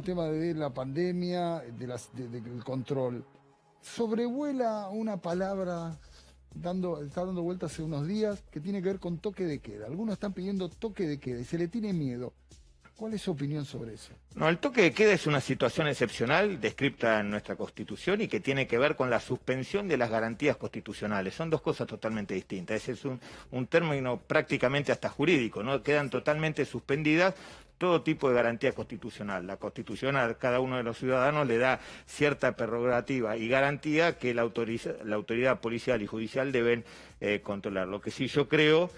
tema de la pandemia, del control. Sobrevuela una palabra, está dando vueltas hace unos días, que tiene que ver con toque de queda. Algunos están pidiendo toque de queda y se le tiene miedo. ¿Cuál es su opinión sobre eso? No, el toque de queda es una situación excepcional descrita en nuestra Constitución y que tiene que ver con la suspensión de las garantías constitucionales. Son dos cosas totalmente distintas. Ese es un término prácticamente hasta jurídico, ¿no? Quedan totalmente suspendidas todo tipo de garantía constitucional. La Constitución a cada uno de los ciudadanos le da cierta prerrogativa y garantía que la autoridad policial y judicial deben controlar. Lo que sí yo creo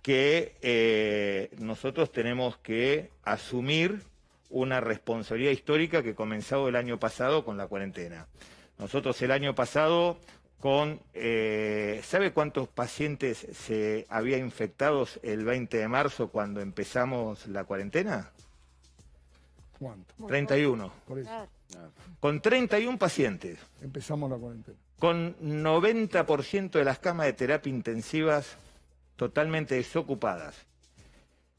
que nosotros tenemos que asumir una responsabilidad histórica que comenzó el año pasado con la cuarentena. Nosotros el año pasado ¿sabe cuántos pacientes se había infectados el 20 de marzo cuando empezamos la cuarentena? ¿Cuánto? 31. Por eso. Con 31 pacientes. Empezamos la cuarentena. Con 90% de las camas de terapia intensivas totalmente desocupadas.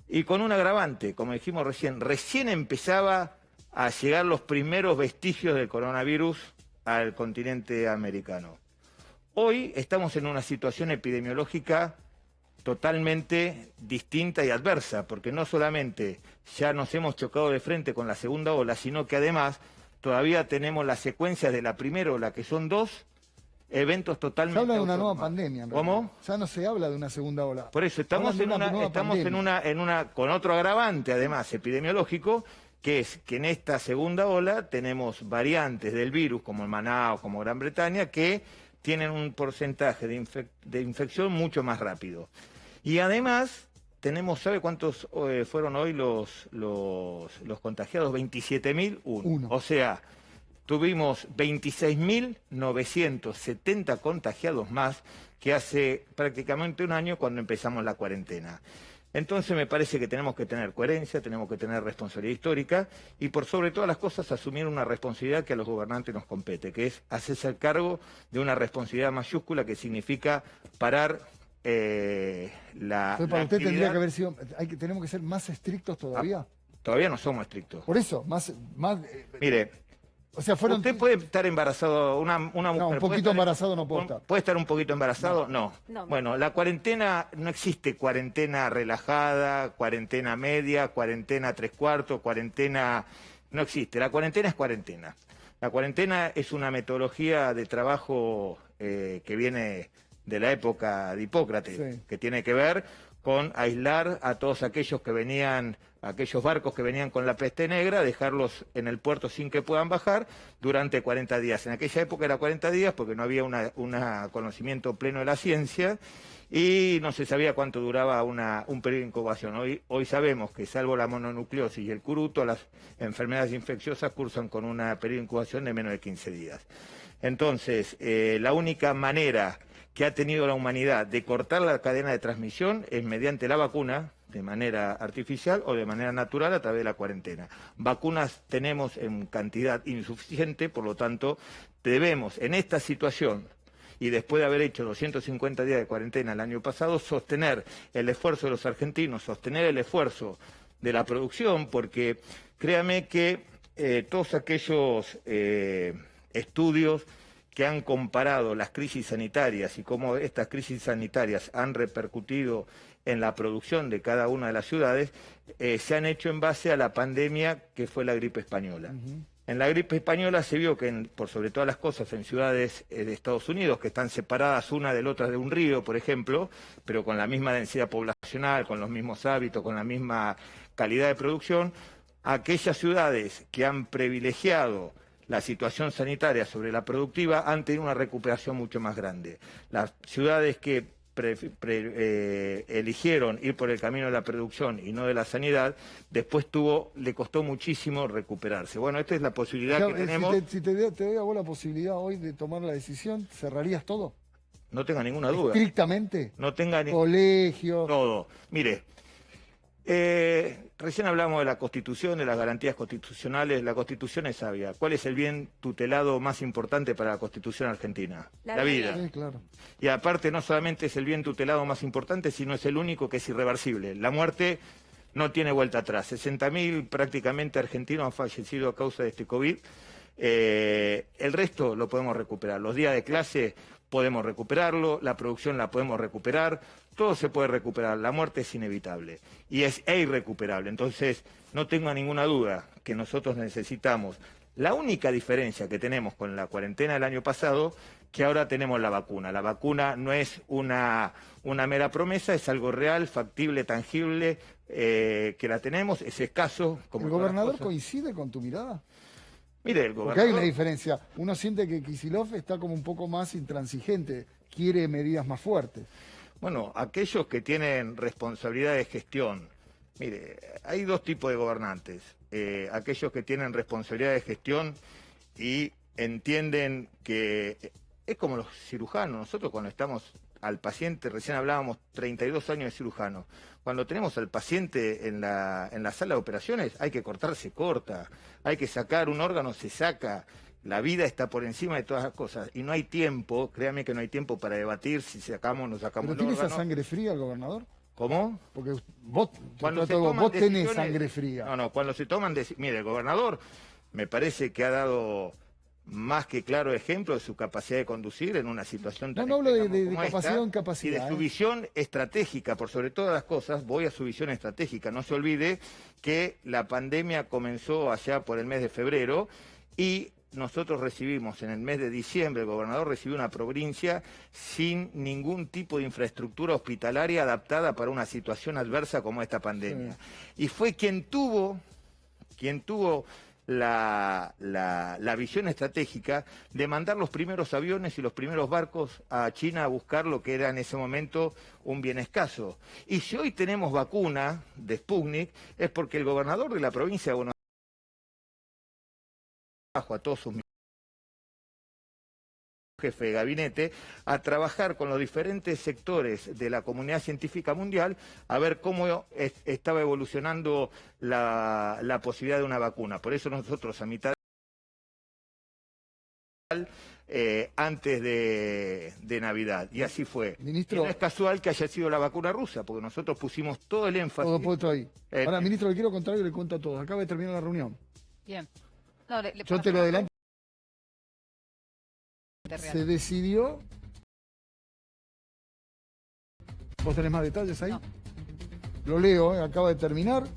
Y con un agravante, como dijimos recién empezaba a llegar los primeros vestigios del coronavirus al continente americano. Hoy estamos en una situación epidemiológica totalmente distinta y adversa, porque no solamente ya nos hemos chocado de frente con la segunda ola, sino que además todavía tenemos las secuencias de la primera ola, que son dos eventos totalmente Se habla de una nueva autónomos. pandemia. En ¿Cómo? realidad. Ya no se habla de una segunda ola. Por eso estamos con otro agravante, además epidemiológico, que es que en esta segunda ola tenemos variantes del virus, como el Manaus, como Gran Bretaña, que tienen un porcentaje de infección mucho más rápido. Y además tenemos, ¿sabe cuántos fueron hoy los contagiados? 27.001. O sea, tuvimos 26.970 contagiados más que hace prácticamente un año cuando empezamos la cuarentena. Entonces me parece que tenemos que tener coherencia, tenemos que tener responsabilidad histórica y por sobre todas las cosas asumir una responsabilidad que a los gobernantes nos compete, que es hacerse cargo de una responsabilidad mayúscula que significa parar la Para usted actividad. tendría que haber sido, tenemos que ser más estrictos todavía. Todavía no somos estrictos. Por eso, Mire, o sea, usted puede estar embarazado, una mujer... No, un poquito embarazado no puedo estar. ¿Puede estar un poquito embarazado? No. Bueno, la cuarentena, no existe cuarentena relajada, cuarentena media, cuarentena 3/4, cuarentena... No existe. La cuarentena es cuarentena. La cuarentena es una metodología de trabajo que viene de la época de Hipócrates, sí, que tiene que ver con aislar a todos aquellos barcos que venían con la peste negra, dejarlos en el puerto sin que puedan bajar durante 40 días. En aquella época era 40 días porque no había un conocimiento pleno de la ciencia y no se sabía cuánto duraba un periodo de incubación. Hoy sabemos que salvo la mononucleosis y el curuto, las enfermedades infecciosas cursan con un periodo de incubación de menos de 15 días. Entonces, la única manera que ha tenido la humanidad de cortar la cadena de transmisión es mediante la vacuna, de manera artificial o de manera natural a través de la cuarentena. Vacunas tenemos en cantidad insuficiente, por lo tanto, debemos en esta situación y después de haber hecho 250 días de cuarentena el año pasado, sostener el esfuerzo de los argentinos, sostener el esfuerzo de la producción, porque créame que todos aquellos estudios que han comparado las crisis sanitarias y cómo estas crisis sanitarias han repercutido en la producción de cada una de las ciudades, se han hecho en base a la pandemia que fue la gripe española. En la gripe española se vio que, por sobre todas las cosas, en ciudades de Estados Unidos, que están separadas una de la otra de un río, por ejemplo, pero con la misma densidad poblacional, con los mismos hábitos, con la misma calidad de producción, aquellas ciudades que han privilegiado la situación sanitaria sobre la productiva han tenido una recuperación mucho más grande. Las ciudades que eligieron ir por el camino de la producción y no de la sanidad, después le costó muchísimo recuperarse. Bueno, esta es la posibilidad que tenemos. Si te doy a vos la posibilidad hoy de tomar la decisión, ¿cerrarías todo? No tenga ninguna duda. ¿Estrictamente? No tenga colegios. Todo. Mire, recién hablamos de la Constitución, de las garantías constitucionales. La Constitución es sabia. ¿Cuál es el bien tutelado más importante para la Constitución argentina? La vida. Sí, claro. Y aparte no solamente es el bien tutelado más importante, sino es el único que es irreversible. La muerte no tiene vuelta atrás. 60.000 prácticamente argentinos han fallecido a causa de este COVID. El resto lo podemos recuperar. Los días de clase podemos recuperarlo, la producción la podemos recuperar, todo se puede recuperar. La muerte es inevitable y es irrecuperable. Entonces, no tengo ninguna duda que nosotros necesitamos. La única diferencia que tenemos con la cuarentena del año pasado, que ahora tenemos la vacuna. La vacuna no es una mera promesa, es algo real, factible, tangible, que la tenemos, es escaso. Como ¿El gobernador coincide con tu mirada? Mire, el gobernador... Porque hay una diferencia. Uno siente que Kicillof está como un poco más intransigente, quiere medidas más fuertes. Bueno, aquellos que tienen responsabilidad de gestión. Mire, hay dos tipos de gobernantes. Aquellos que tienen responsabilidad de gestión y entienden que es como los cirujanos. Nosotros cuando estamos al paciente, recién hablábamos 32 años de cirujano. Cuando tenemos al paciente en la sala de operaciones, hay que cortar, se corta. Hay que sacar un órgano, se saca. La vida está por encima de todas las cosas. Y no hay tiempo, créame que no hay tiempo para debatir si sacamos o no sacamos el órgano. ¿Pero tiene esa sangre fría el gobernador? ¿Cómo? Porque vos vos tenés sangre fría. No, cuando se toman decisiones... Mire, el gobernador me parece que ha dado más que claro ejemplo de su capacidad de conducir en una situación tan... No hablo de capacidad o incapacidad. Y de su visión estratégica, por sobre todas las cosas, voy a su visión estratégica. No se olvide que la pandemia comenzó allá por el mes de febrero y... Nosotros recibimos en el mes de diciembre, el gobernador recibió una provincia sin ningún tipo de infraestructura hospitalaria adaptada para una situación adversa como esta pandemia. Sí. Y fue quien tuvo la visión estratégica de mandar los primeros aviones y los primeros barcos a China a buscar lo que era en ese momento un bien escaso. Y si hoy tenemos vacuna de Sputnik, es porque el gobernador de la provincia de Buenos Aires a todos sus jefes de gabinete a trabajar con los diferentes sectores de la comunidad científica mundial a ver cómo estaba evolucionando la posibilidad de una vacuna. Por eso nosotros a mitad antes de Navidad, y así fue. Ministro, y no es casual que haya sido la vacuna rusa, porque nosotros pusimos todo el énfasis. Todo puesto ahí. Ahora, ministro, le quiero contar y le cuento a todos. Acaba de terminar la reunión. Bien. No, yo te lo adelanto. Se decidió... ¿Vos tenés más detalles ahí? No. Lo leo, acaba de terminar.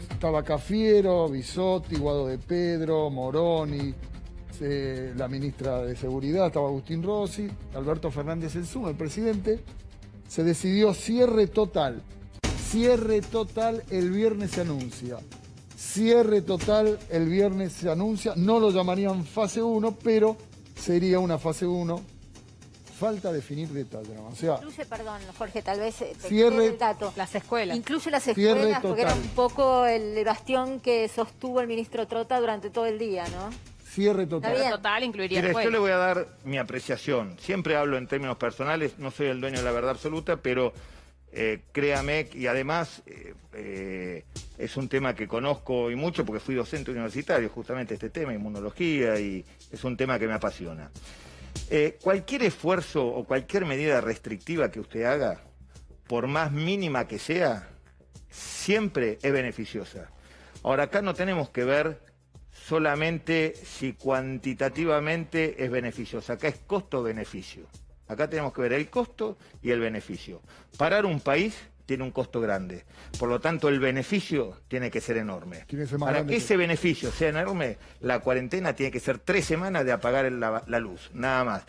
Estaba Cafiero, Bisotti, Guado de Pedro, Moroni, la ministra de Seguridad, estaba Agustín Rossi, Alberto Fernández el Suma, el presidente. Se decidió cierre total. Cierre total, el viernes se anuncia. Cierre total, el viernes se anuncia. No lo llamarían fase 1, pero sería una fase 1. Falta definir detalles, ¿no? O sea, incluye, perdón, Jorge, tal vez cierre el dato. Las escuelas. Incluye las escuelas, porque era un poco el bastión que sostuvo el ministro Trota durante todo el día, ¿no? Cierre total. Cierre total incluiría escuelas. Yo escuelas. le voy a dar mi apreciación. Siempre hablo en términos personales, no soy el dueño de la verdad absoluta, pero créame, y además es un tema que conozco y mucho porque fui docente universitario, justamente este tema, inmunología, y es un tema que me apasiona. Cualquier esfuerzo o cualquier medida restrictiva que usted haga, por más mínima que sea, siempre es beneficiosa. Ahora, acá no tenemos que ver solamente si cuantitativamente es beneficiosa, acá es costo-beneficio. Acá tenemos que ver el costo y el beneficio. Parar un país tiene un costo grande. Por lo tanto, el beneficio tiene que ser enorme. Para que ese beneficio sea enorme, la cuarentena tiene que ser 3 semanas de apagar la luz, nada más.